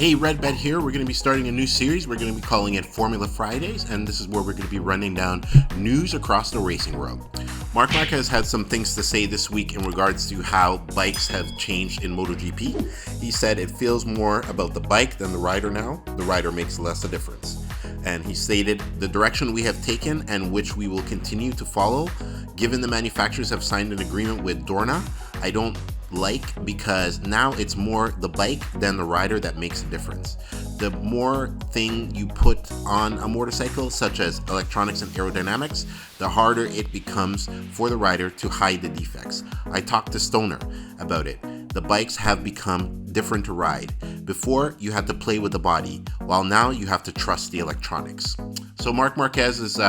Hey, Redbed here. We're going to be starting a new series. We're going to be calling it Formula Fridays, and this is where we're going to be running down news across the racing world. Marq Marquez had some things to say this week in regards to how bikes have changed in MotoGP. He said it feels more about the bike than the rider now. The rider makes less a difference. And he stated the direction we have taken and which we will continue to follow, given the manufacturers have signed an agreement with Dorna, I don't like, because now it's more the bike than the rider that makes a difference. The more thing you put on a motorcycle, such as electronics and aerodynamics, the harder it becomes for the rider to hide the defects. I talked to Stoner about it. The bikes have become different to ride. Before, you had to play with the body, while now you have to trust the electronics. So Marq Marquez is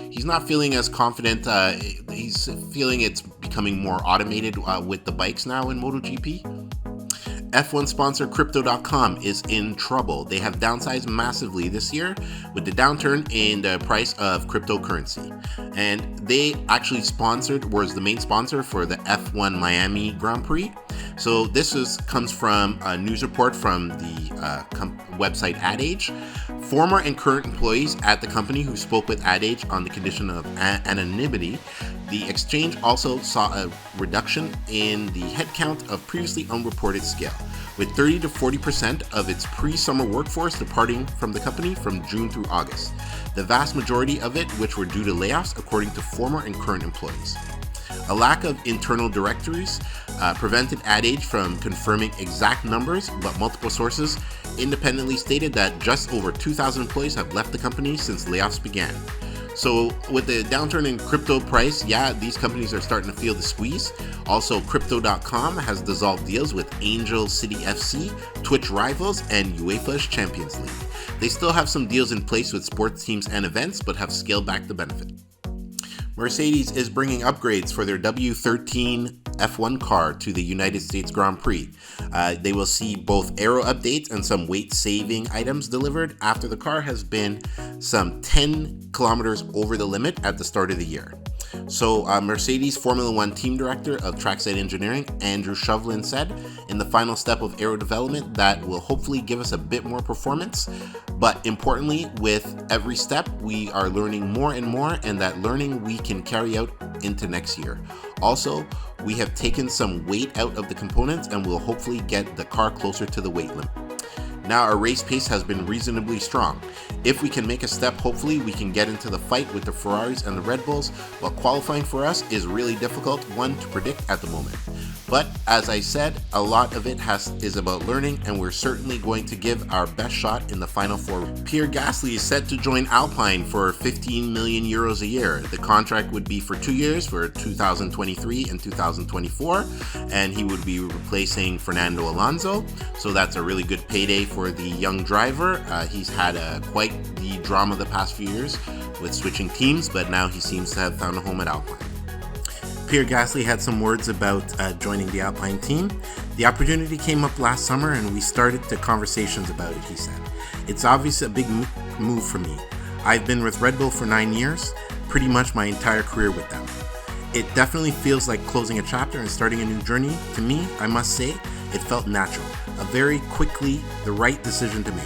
he's not feeling as confident. He's feeling it's becoming more automated with the bikes now in MotoGP. F1 sponsor Crypto.com is in trouble. They have downsized massively this year with the downturn in the price of cryptocurrency. And they actually was the main sponsor for the F1 Miami Grand Prix. So this comes from a news report from the website Ad Age. Former and current employees at the company who spoke with Ad Age on the condition of anonymity. The exchange also saw a reduction in the headcount of previously unreported scale, with 30 to 40% of its pre-summer workforce departing from the company from June through August. The vast majority of it which were due to layoffs, according to former and current employees. A lack of internal directories prevented Ad Age from confirming exact numbers, but multiple sources independently stated that just over 2,000 employees have left the company since layoffs began. So with the downturn in crypto price, these companies are starting to feel the squeeze. Also, Crypto.com has dissolved deals with Angel City FC, Twitch Rivals, and UEFA's Champions League. They still have some deals in place with sports teams and events, but have scaled back the benefit. Mercedes is bringing upgrades for their W13 F1 car to the United States Grand Prix. They will see both aero updates and some weight-saving items delivered after the car has been some 10 kilometers over the limit at the start of the year. So Mercedes Formula One team director of trackside engineering, Andrew Shovlin, said, in the final step of aero development that will hopefully give us a bit more performance. But importantly, with every step, we are learning more and more, and that learning we can carry out into next year. Also, we have taken some weight out of the components and will hopefully get the car closer to the weight limit. Now our race pace has been reasonably strong. If we can make a step, hopefully we can get into the fight with the Ferraris and the Red Bulls, while qualifying for us is really difficult one to predict at the moment. But as I said, a lot of it is about learning, and we're certainly going to give our best shot in the final four. Pierre Gasly is set to join Alpine for 15 million euros a year. The contract would be for 2 years, for 2023 and 2024, and he would be replacing Fernando Alonso. So that's a really good payday for the young driver. He's had quite the drama the past few years with switching teams, but now he seems to have found a home at Alpine. Pierre Gasly had some words about joining the Alpine team. The opportunity came up last summer and we started the conversations about it, he said. It's obviously a big move for me. I've been with Red Bull for 9 years, pretty much my entire career with them. It definitely feels like closing a chapter and starting a new journey. To me, I must say, it felt natural, very quickly the right decision to make.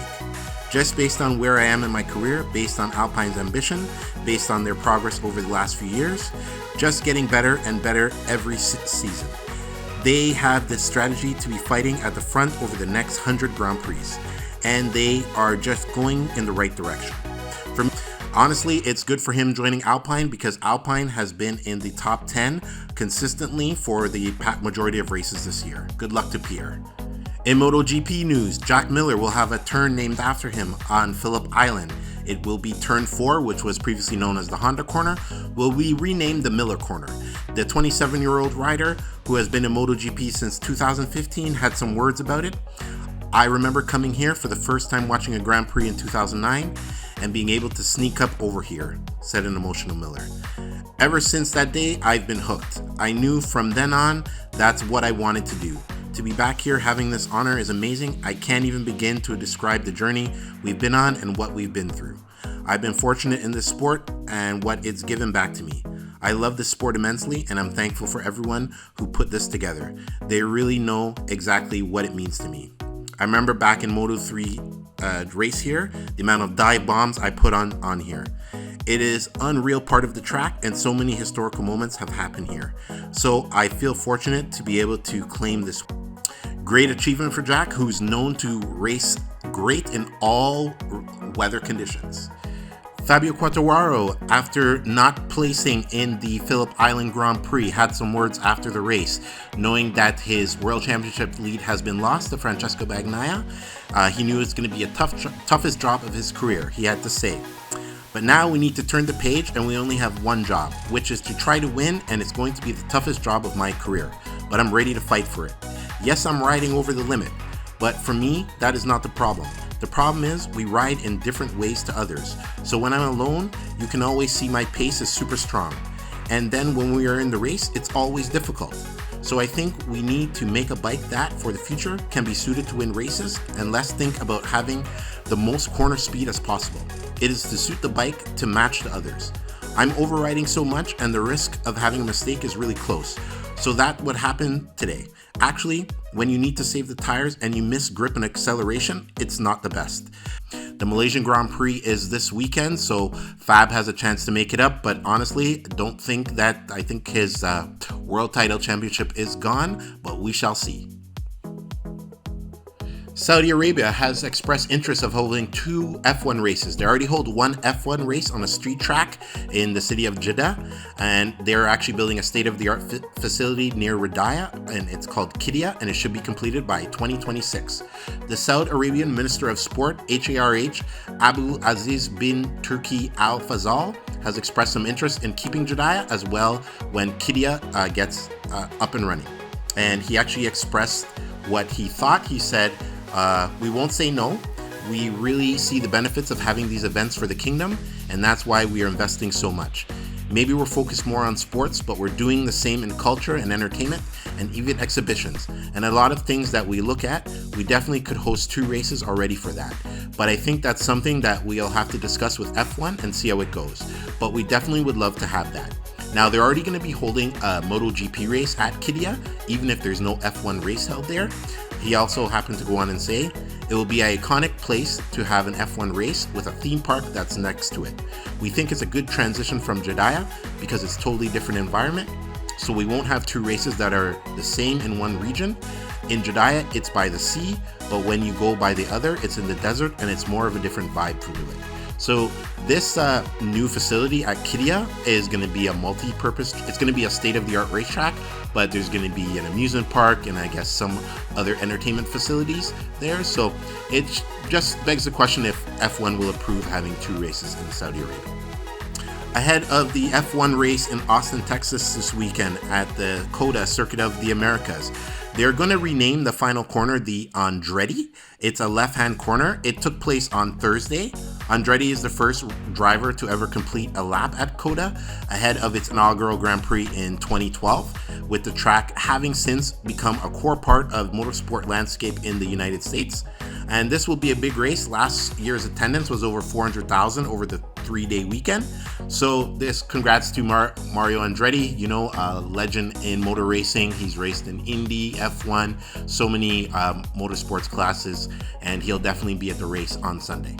Just based on where I am in my career, based on Alpine's ambition, based on their progress over the last few years, just getting better and better every season. They have this strategy to be fighting at the front over the next 100 Grand Prix, and they are just going in the right direction. For me, honestly, it's good for him joining Alpine because Alpine has been in the top 10 consistently for the majority of races this year. Good luck to Pierre. In MotoGP news, Jack Miller will have a turn named after him on Phillip Island. It will be Turn 4, which was previously known as the Honda Corner, will be renamed the Miller Corner. The 27-year-old rider, who has been in MotoGP since 2015, had some words about it. I remember coming here for the first time watching a Grand Prix in 2009 and being able to sneak up over here, said an emotional Miller. Ever since that day, I've been hooked. I knew from then on that's what I wanted to do. To be back here having this honor is amazing. I can't even begin to describe the journey we've been on and what we've been through. I've been fortunate in this sport and what it's given back to me. I love this sport immensely, and I'm thankful for everyone who put this together. They really know exactly what it means to me. I remember back in Moto3 race here, the amount of dive bombs I put on here. It is unreal part of the track, and so many historical moments have happened here. So I feel fortunate to be able to claim this great achievement for Jack, who's known to race great in all weather conditions. Fabio Quartararo, after not placing in the Phillip Island Grand Prix, had some words after the race, knowing that his World Championship lead has been lost to Francesco Bagnaia. He knew it was going to be a toughest job of his career, he had to say. But now we need to turn the page, and we only have one job, which is to try to win, and it's going to be the toughest job of my career. But I'm ready to fight for it. Yes, I'm riding over the limit, but for me, that is not the problem. The problem is we ride in different ways to others. So when I'm alone, you can always see my pace is super strong. And then when we are in the race, it's always difficult. So I think we need to make a bike that, for the future, can be suited to win races, and less think about having the most corner speed as possible. It is to suit the bike to match the others. I'm overriding so much, and the risk of having a mistake is really close. So that would happen today. Actually, when you need to save the tires and you miss grip and acceleration, it's not the best. The Malaysian Grand Prix is this weekend, so Fab has a chance to make it up, but honestly, I think his world title championship is gone, but we shall see. Saudi Arabia has expressed interest of holding 2 F1 races. They already hold one F1 race on a street track in the city of Jeddah, and they're actually building a state-of-the-art facility near Riyadh, and it's called Qiddiya, and it should be completed by 2026. The Saudi Arabian Minister of Sport, HARH, Abu Aziz bin Turki Al Fazal, has expressed some interest in keeping Jeddah as well when Qiddiya gets up and running. And he actually expressed what he thought. He said, we won't say no. We really see the benefits of having these events for the kingdom, and that's why we are investing so much. Maybe we're focused more on sports, but we're doing the same in culture and entertainment and even exhibitions. And a lot of things that we look at, we definitely could host 2 races already for that. But I think that's something that we'll have to discuss with F1 and see how it goes. But we definitely would love to have that. Now, they're already going to be holding a MotoGP race at Qiddiya, even if there's no F1 race held there. He also happened to go on and say, it will be an iconic place to have an F1 race with a theme park that's next to it. We think it's a good transition from Jeddah because it's a totally different environment. So we won't have 2 races that are the same in one region. In Jeddah, it's by the sea, but when you go by the other, it's in the desert, and it's more of a different vibe for it. So this new facility at Qiddiya is going to be a multi-purpose. It's going to be a state-of-the-art racetrack, but there's going to be an amusement park and I guess some other entertainment facilities there. So it just begs the question if F1 will approve having 2 races in Saudi Arabia. Ahead of the F1 race in Austin, Texas this weekend at the COTA Circuit of the Americas, they're going to rename the final corner the Andretti. It's a left-hand corner. It took place on Thursday. Andretti is the first driver to ever complete a lap at COTA ahead of its inaugural Grand Prix in 2012, with the track having since become a core part of motorsport landscape in the United States. And this will be a big race. Last year's attendance was over 400,000 over the 3-day weekend. So this congrats to Mario Andretti, a legend in motor racing. He's raced in Indy, F1, so many motorsports classes, and he'll definitely be at the race on Sunday.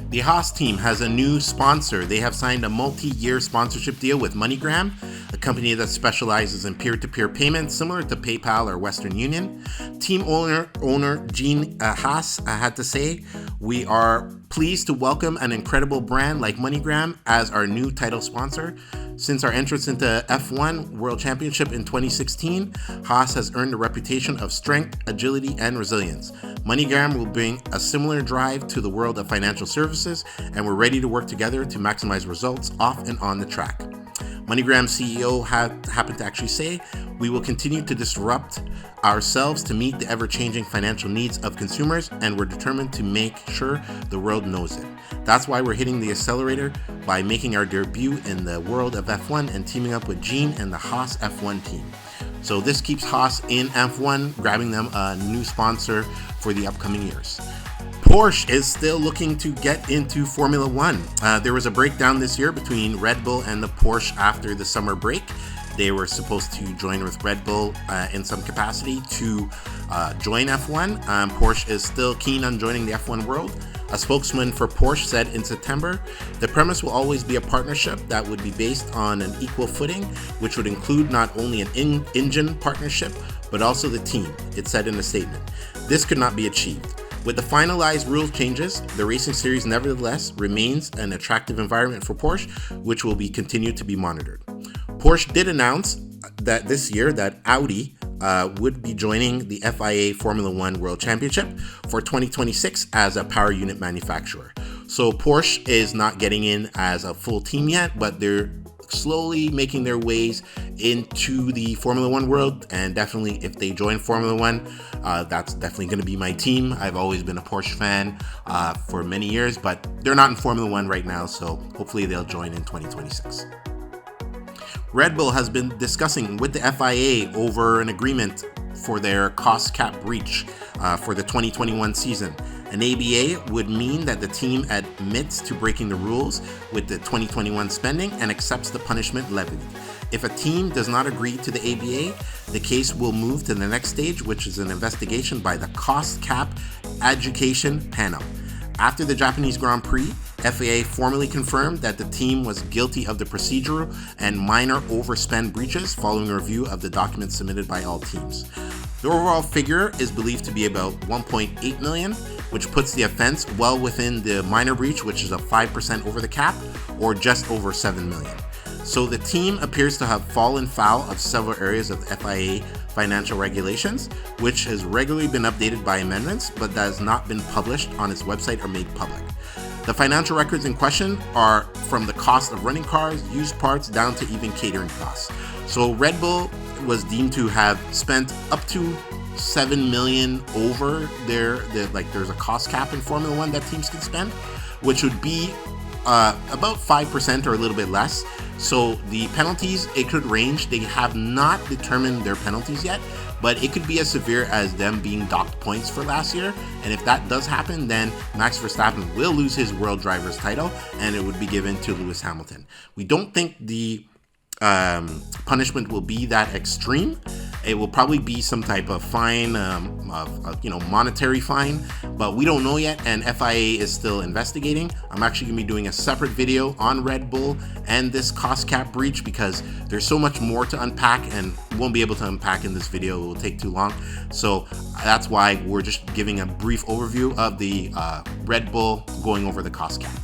The Haas team has a new sponsor. They have signed a multi-year sponsorship deal with Moneygram, a company that specializes in peer-to-peer payments similar to PayPal or Western Union. Team owner Gene Haas had to say, we are pleased to welcome an incredible brand like Moneygram as our new title sponsor. Since our entrance into F1 World Championship in 2016, Haas has earned a reputation of strength, agility, and resilience. Moneygram will bring a similar drive to the world of financial services, and we're ready to work together to maximize results off and on the track. Moneygram CEO happened to actually say, we will continue to disrupt ourselves to meet the ever-changing financial needs of consumers, and we're determined to make sure the world knows it. That's why we're hitting the accelerator by making our debut in the world of F1 and teaming up with Gene and the Haas F1 team. So this keeps Haas in F1, grabbing them a new sponsor for the upcoming years. Porsche is still looking to get into Formula One. There was a breakdown this year between Red Bull and the Porsche after the summer break. They were supposed to join with Red Bull in some capacity to join F1. Porsche is still keen on joining the F1 world. A spokesman for Porsche said in September, "The premise will always be a partnership that would be based on an equal footing, which would include not only an engine partnership, but also the team," it said in a statement. This could not be achieved. With the finalized rule changes, the racing series nevertheless remains an attractive environment for Porsche, which will be continued to be monitored. Porsche did announce that this year that Audi would be joining the FIA Formula One World Championship for 2026 as a power unit manufacturer. So Porsche is not getting in as a full team yet, but they're slowly making their ways into the Formula One world, and definitely if they join Formula One, that's definitely going to be my team. I've always been a Porsche fan for many years, but they're not in Formula One right now, so hopefully they'll join in 2026. Red Bull has been discussing with the FIA over an agreement for their cost cap breach for the 2021 season. An ABA would mean that the team admits to breaking the rules with the 2021 spending and accepts the punishment levied. If a team does not agree to the ABA, the case will move to the next stage, which is an investigation by the Cost Cap Adjudication Panel. After the Japanese Grand Prix, FIA formally confirmed that the team was guilty of the procedural and minor overspend breaches following a review of the documents submitted by all teams. The overall figure is believed to be about 1.8 million, which puts the offense well within the minor breach, which is a 5% over the cap, or just over 7 million. So the team appears to have fallen foul of several areas of the FIA financial regulations, which has regularly been updated by amendments, but that has not been published on its website or made public. The financial records in question are from the cost of running cars, used parts, down to even catering costs. So Red Bull was deemed to have spent up to 7 million over there's a cost cap in Formula One that teams can spend, which would be about 5% or a little bit less. So the penalties, it could range. They have not determined their penalties yet, but it could be as severe as them being docked points for last year. And if that does happen, then Max Verstappen will lose his World Drivers title and it would be given to Lewis Hamilton. We don't think the punishment will be that extreme. It will probably be some type of fine, monetary fine, but we don't know yet, and FIA is still investigating. I'm actually going to be doing a separate video on Red Bull and this cost cap breach because there's so much more to unpack and we won't be able to unpack in this video. It will take too long. So that's why we're just giving a brief overview of the Red Bull going over the cost cap.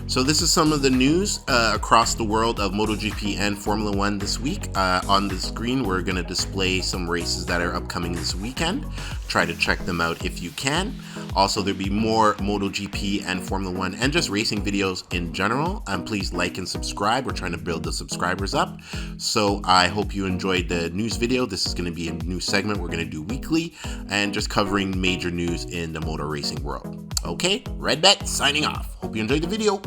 So this is some of the news across the world of MotoGP and Formula One this week. On the screen, we're going to display some races that are upcoming this weekend. Try to check them out if you can. Also, there'll be more MotoGP and Formula One and just racing videos in general. Please like and subscribe. We're trying to build the subscribers up. So I hope you enjoyed the news video. This is going to be a new segment we're going to do weekly and just covering major news in the motor racing world. Okay, Red Bet signing off. Hope you enjoyed the video.